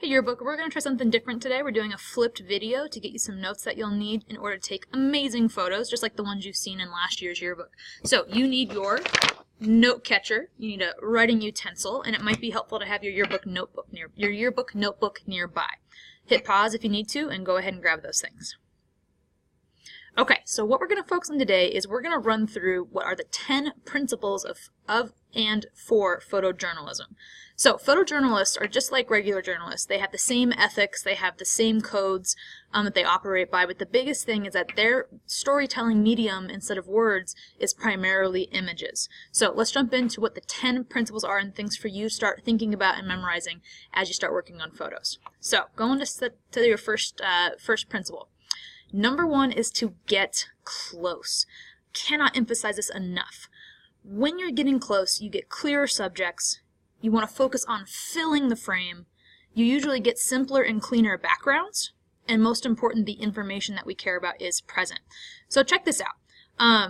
Hey Yearbook, we're going to try something different today. We're doing a flipped video to get you some notes that you'll need in order to take amazing photos, just like the ones you've seen in last year's yearbook. So you need your note catcher, you need a writing utensil, and it might be helpful to have your yearbook notebook nearby. Hit pause if you need to, and go ahead and grab those things. Okay, so what we're going to focus on today is we're going to run through what are the 10 principles of and for photojournalism. So photojournalists are just like regular journalists. They have the same ethics, they have the same codes that they operate by, but the biggest thing is that their storytelling medium instead of words is primarily images. So let's jump into what the 10 principles are and things for you to start thinking about and memorizing as you start working on photos. So going to your first principle. Number 1 is to get close. Cannot emphasize this enough. When you're getting close, you get clearer subjects. You want to focus on filling the frame. You usually get simpler and cleaner backgrounds. And most important, the information that we care about is present. So check this out.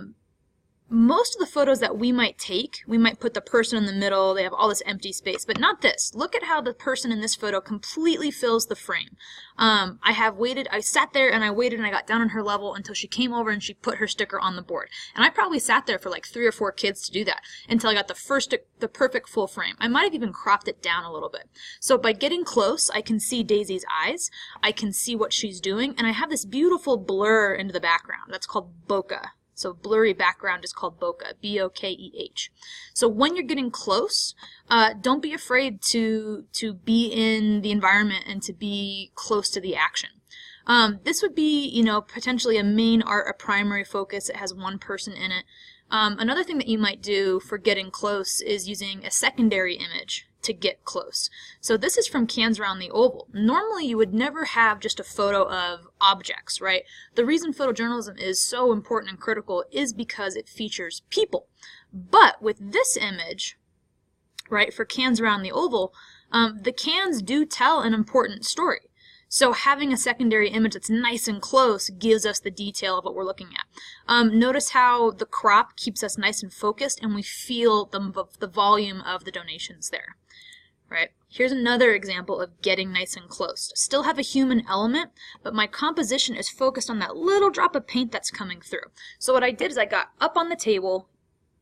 Most of the photos that we might take, we might put the person in the middle, they have all this empty space, but not this. Look at how the person in this photo completely fills the frame. I sat there and I waited and I got down on her level until she came over and she put her sticker on the board. And I probably sat there for like 3 or 4 kids to do that until I got the perfect full frame. I might have even cropped it down a little bit. So by getting close, I can see Daisy's eyes, I can see what she's doing, and I have this beautiful blur into the background. That's called bokeh. So blurry background is called bokeh, B-O-K-E-H. So when you're getting close, don't be afraid to be in the environment and to be close to the action. This would be, potentially a main art, a primary focus. It has one person in it. Another thing that you might do for getting close is using a secondary image to get close. So this is from Cans Around the Oval. Normally you would never have just a photo of objects, right? The reason photojournalism is so important and critical is because it features people. But with this image, right, for Cans Around the Oval, the cans do tell an important story. So having a secondary image that's nice and close gives us the detail of what we're looking at. Notice how the crop keeps us nice and focused and we feel the volume of the donations there. Right? Here's another example of getting nice and close. Still have a human element, but my composition is focused on that little drop of paint that's coming through. So what I did is I got up on the table,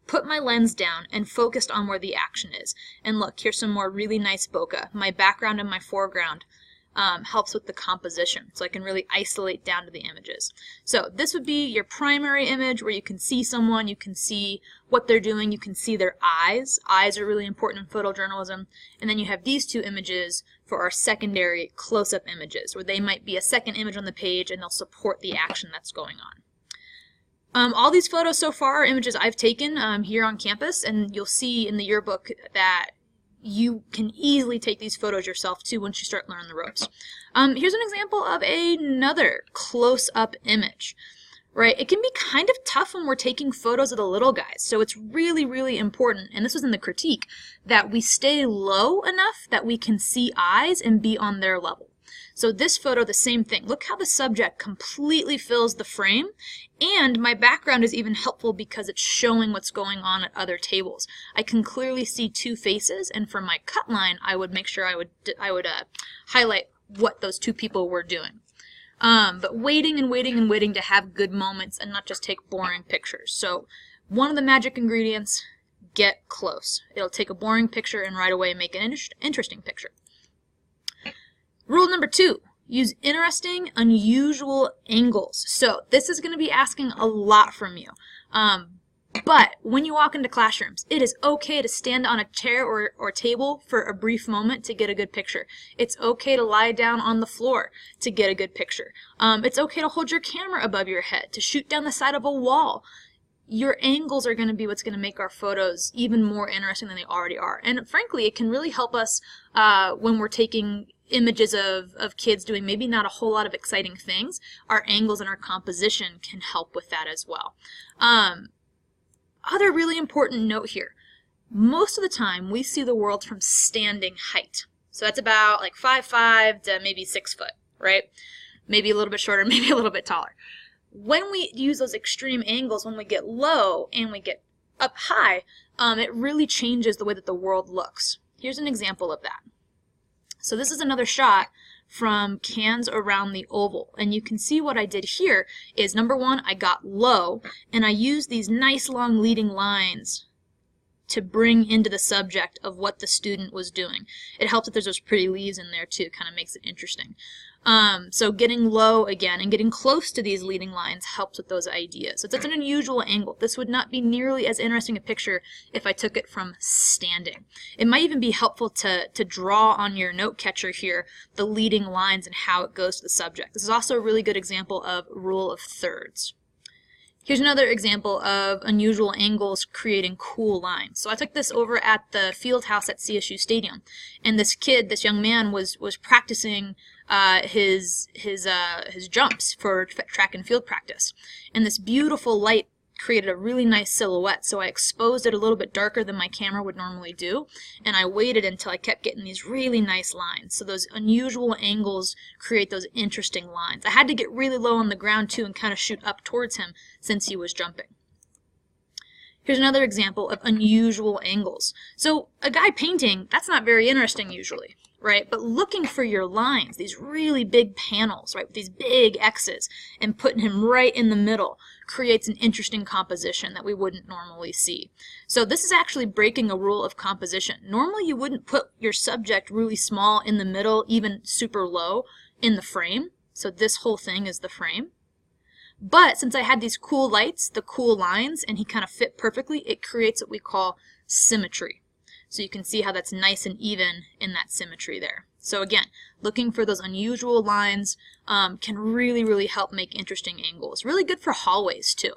put my lens down, and focused on where the action is. And look, here's some more really nice bokeh. My background and my foreground helps with the composition, so I can really isolate down to the images. So this would be your primary image where you can see someone, you can see what they're doing, you can see their eyes. Eyes are really important in photojournalism. And then you have these 2 images for our secondary close-up images, where they might be a second image on the page and they'll support the action that's going on. All these photos so far are images I've taken here on campus, and you'll see in the yearbook that you can easily take these photos yourself too once you start learning the ropes. Here's an example of another close-up image. Right? It can be kind of tough when we're taking photos of the little guys, so it's really, really important, and this was in the critique, that we stay low enough that we can see eyes and be on their level. So this photo, the same thing. Look how the subject completely fills the frame, and my background is even helpful because it's showing what's going on at other tables. I can clearly see 2 faces, and for my cut line, I would make sure I would highlight what those 2 people were doing. But waiting and waiting and waiting to have good moments and not just take boring pictures. So one of the magic ingredients, get close. It'll take a boring picture and right away make an interesting picture. Rule number 2, use interesting, unusual angles. So this is going to be asking a lot from you. But when you walk into classrooms, it is okay to stand on a chair or table for a brief moment to get a good picture. It's okay to lie down on the floor to get a good picture. It's okay to hold your camera above your head, to shoot down the side of a wall. Your angles are going to be what's going to make our photos even more interesting than they already are. And frankly, it can really help us when we're taking images of kids doing maybe not a whole lot of exciting things. Our angles and our composition can help with that as well. Other really important note here. Most of the time we see the world from standing height. So that's about like 5'5" to maybe 6 foot, right? Maybe a little bit shorter, maybe a little bit taller. When we use those extreme angles, when we get low and we get up high, it really changes the way that the world looks. Here's an example of that. So this is another shot from cans around the oval, and you can see what I did here is, number one, I got low, and I used these nice long leading lines to bring into the subject of what the student was doing. It helps that there's those pretty leaves in there too, kind of makes it interesting. So getting low again and getting close to these leading lines helps with those ideas. So it's an unusual angle. This would not be nearly as interesting a picture if I took it from standing. It might even be helpful to draw on your note catcher here the leading lines and how it goes to the subject. This is also a really good example of rule of thirds. Here's another example of unusual angles creating cool lines. So I took this over at the field house at CSU Stadium, and this young man was practicing his jumps for track and field practice. And this beautiful light created a really nice silhouette, so I exposed it a little bit darker than my camera would normally do, and I waited until I kept getting these really nice lines. So those unusual angles create those interesting lines. I had to get really low on the ground too and kind of shoot up towards him since he was jumping. Here's another example of unusual angles. So a guy painting, that's not very interesting usually, right? But looking for your lines, these really big panels, right, with these big X's, and putting him right in the middle creates an interesting composition that we wouldn't normally see. So this is actually breaking a rule of composition. Normally you wouldn't put your subject really small in the middle, even super low in the frame. So this whole thing is the frame. But since I had these cool lights, the cool lines, and he kind of fit perfectly, it creates what we call symmetry. So you can see how that's nice and even in that symmetry there. So again, looking for those unusual lines can really, really help make interesting angles. Really good for hallways too.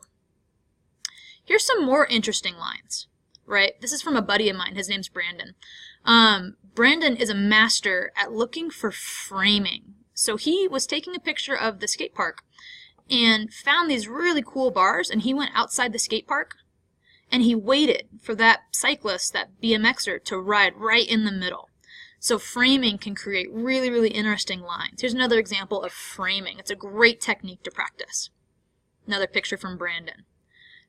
Here's some more interesting lines, right? This is from a buddy of mine. His name's Brandon. Brandon is a master at looking for framing. So he was taking a picture of the skate park and found these really cool bars, and he went outside the skate park and he waited for that cyclist, that BMXer, to ride right in the middle. So framing can create really, really interesting lines. Here's another example of framing. It's a great technique to practice. Another picture from Brandon,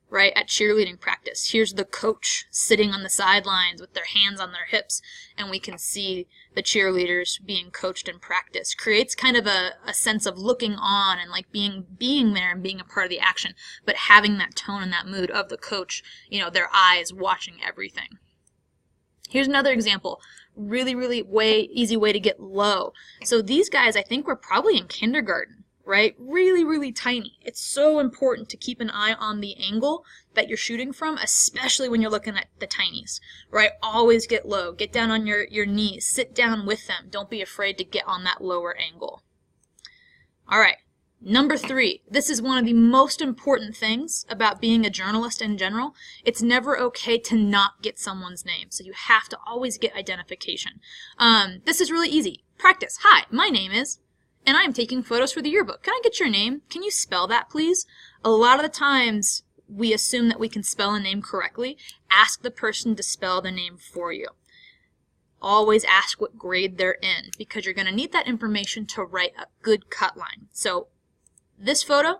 right, at cheerleading practice. Here's the coach sitting on the sidelines with their hands on their hips, and we can see the cheerleaders being coached in practice. Creates kind of a sense of looking on and like being there and being a part of the action, but having that tone and that mood of the coach, you know, their eyes watching everything. Here's another example. Really, really easy way to get low. So these guys, I think, were probably in kindergarten, right? Really, really tiny. It's so important to keep an eye on the angle that you're shooting from, especially when you're looking at the tinies, right? Always get low. Get down on your knees. Sit down with them. Don't be afraid to get on that lower angle. All right. Number 3, this is one of the most important things about being a journalist in general. It's never okay to not get someone's name, so you have to always get identification. This is really easy. Practice. Hi, my name is, and I am taking photos for the yearbook. Can I get your name? Can you spell that, please? A lot of the times, we assume that we can spell a name correctly. Ask the person to spell the name for you. Always ask what grade they're in, because you're going to need that information to write a good cut line. So this photo,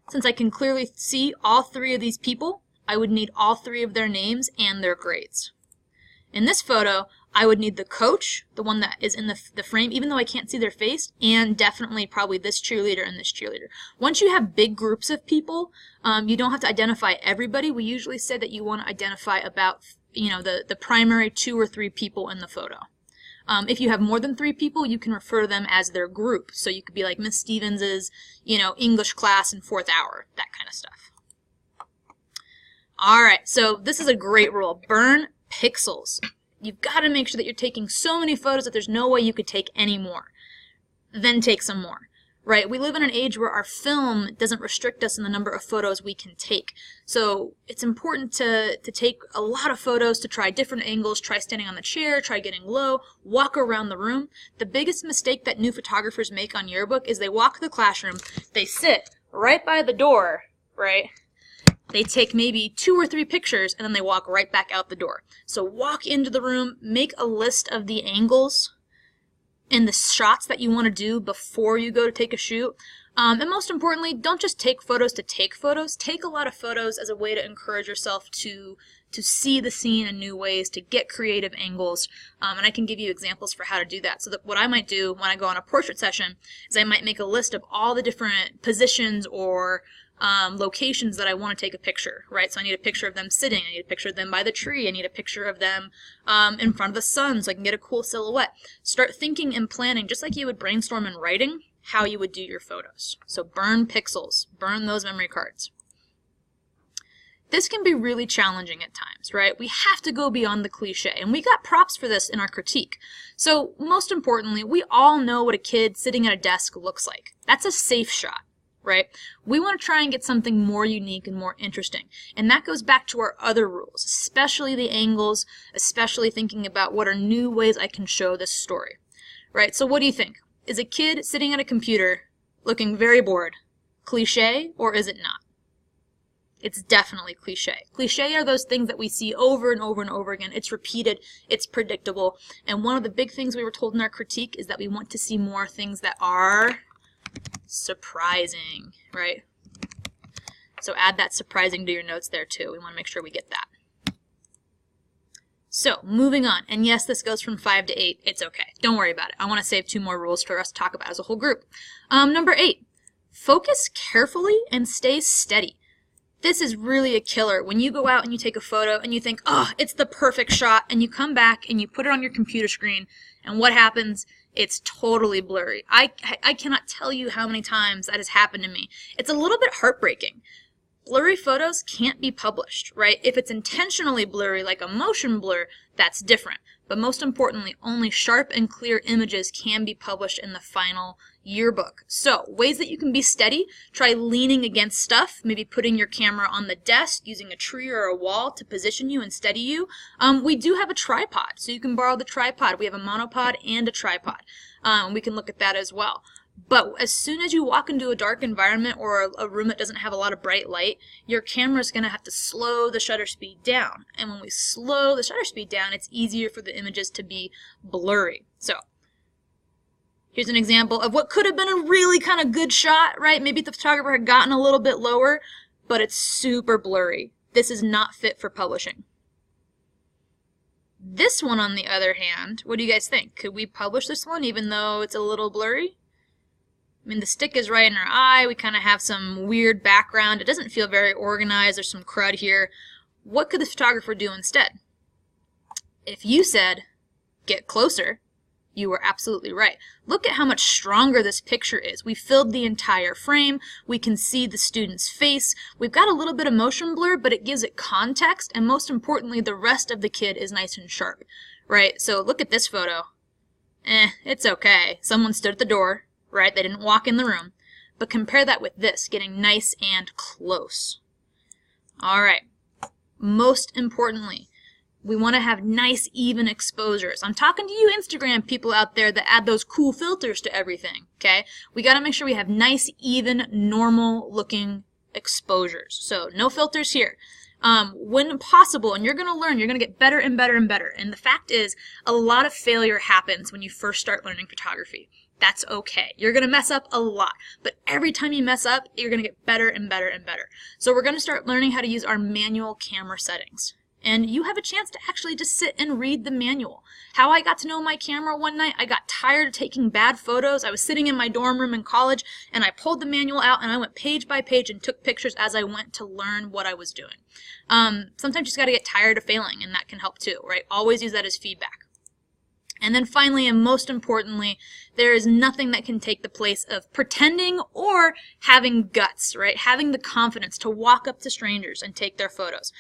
since I can clearly see all 3 of these people, I would need all 3 of their names and their grades. In this photo, I would need the coach, the one that is in the frame, even though I can't see their face, and definitely probably this cheerleader and this cheerleader. Once you have big groups of people, you don't have to identify everybody. We usually say that you want to identify about, you know, the primary 2 or 3 people in the photo. If you have more than 3 people, you can refer to them as their group. So you could be like Miss Stevens's, you know, English class in 4th hour, that kind of stuff. All right, so this is a great rule. Burn pixels. You've got to make sure that you're taking so many photos that there's no way you could take any more. Then take some more. Right? We live in an age where our film doesn't restrict us in the number of photos we can take. So it's important to take a lot of photos, to try different angles, try standing on the chair, try getting low, walk around the room. The biggest mistake that new photographers make on yearbook is they walk the classroom, they sit right by the door, right? They take maybe 2 or 3 pictures, and then they walk right back out the door. So walk into the room, make a list of the angles and the shots that you want to do before you go to take a shoot. And most importantly, don't just take photos to take photos. Take a lot of photos as a way to encourage yourself to see the scene in new ways, to get creative angles. And I can give you examples for how to do that. So that what I might do when I go on a portrait session is I might make a list of all the different positions or locations that I want to take a picture, right? So I need a picture of them sitting, I need a picture of them by the tree, I need a picture of them in front of the sun so I can get a cool silhouette. Start thinking and planning, just like you would brainstorm in writing, how you would do your photos. So burn pixels, burn those memory cards. This can be really challenging at times, right? We have to go beyond the cliche, and we got props for this in our critique. So most importantly, we all know what a kid sitting at a desk looks like. That's a safe shot, right? We want to try and get something more unique and more interesting. And that goes back to our other rules, especially the angles, especially thinking about what are new ways I can show this story, right? So what do you think? Is a kid sitting at a computer looking very bored cliche, or is it not? It's definitely cliche. Cliche are those things that we see over and over and over again. It's repeated, it's predictable, and one of the big things we were told in our critique is that we want to see more things that are surprising, right? So add that surprising to your notes there too. We want to make sure we get that. So moving on, and yes, this goes from 5 to 8. It's okay. Don't worry about it. I want to save 2 more rules for us to talk about as a whole group. Number 8, focus carefully and stay steady. This is really a killer. When you go out and you take a photo and you think, oh, it's the perfect shot, and you come back and you put it on your computer screen, and what happens? It's totally blurry. I cannot tell you how many times that has happened to me. It's a little bit heartbreaking. Blurry photos can't be published, right? If it's intentionally blurry, like a motion blur, that's different. But most importantly, only sharp and clear images can be published in the final yearbook. So, ways that you can be steady, try leaning against stuff, maybe putting your camera on the desk, using a tree or a wall to position you and steady you. We do have a tripod, so you can borrow the tripod. We have a monopod and a tripod. We can look at that as well. But as soon as you walk into a dark environment or a room that doesn't have a lot of bright light, your camera is going to have to slow the shutter speed down. And when we slow the shutter speed down, it's easier for the images to be blurry. So here's an example of what could have been a really kind of good shot, right? Maybe the photographer had gotten a little bit lower, but it's super blurry. This is not fit for publishing. This one, on the other hand, what do you guys think? Could we publish this one even though it's a little blurry? I mean, the stick is right in our eye. We kind of have some weird background. It doesn't feel very organized. There's some crud here. What could the photographer do instead? If you said, get closer, you were absolutely right. Look at how much stronger this picture is. We filled the entire frame. We can see the student's face. We've got a little bit of motion blur, but it gives it context. And most importantly, the rest of the kid is nice and sharp, right? So look at this photo. It's okay. Someone stood at the door. Right? They didn't walk in the room. But compare that with this, getting nice and close. All right. Most importantly, we want to have nice, even exposures. I'm talking to you Instagram people out there that add those cool filters to everything, okay? We got to make sure we have nice, even, normal-looking exposures. So no filters here. When possible, and you're going to learn, you're going to get better and better and better. And the fact is, a lot of failure happens when you first start learning photography. That's okay. You're going to mess up a lot, but every time you mess up, you're going to get better and better and better. So we're going to start learning how to use our manual camera settings. And you have a chance to actually just sit and read the manual. How I got to know my camera one night, I got tired of taking bad photos. I was sitting in my dorm room in college, and I pulled the manual out, and I went page by page and took pictures as I went to learn what I was doing. Sometimes you just got to get tired of failing, and that can help too, right? Always use that as feedback. And then finally, and most importantly, there is nothing that can take the place of pretending or having guts, right? Having the confidence to walk up to strangers and take their photos.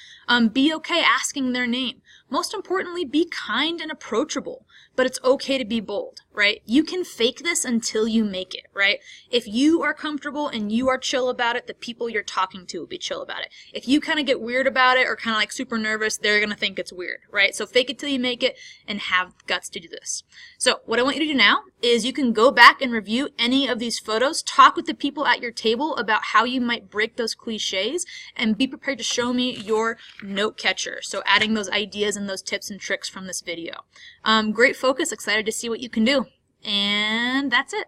Be okay asking their name. Most importantly, be kind and approachable, but it's okay to be bold, right? You can fake this until you make it, right? If you are comfortable and you are chill about it, the people you're talking to will be chill about it. If you kind of get weird about it or kind of like super nervous, they're going to think it's weird, right? So fake it till you make it and have guts to do this. So what I want you to do now is you can go back and review any of these photos, talk with the people at your table about how you might break those cliches, and be prepared to show me your note catcher. So adding those ideas and those tips and tricks from this video. Great focus, excited to see what you can do. And that's it.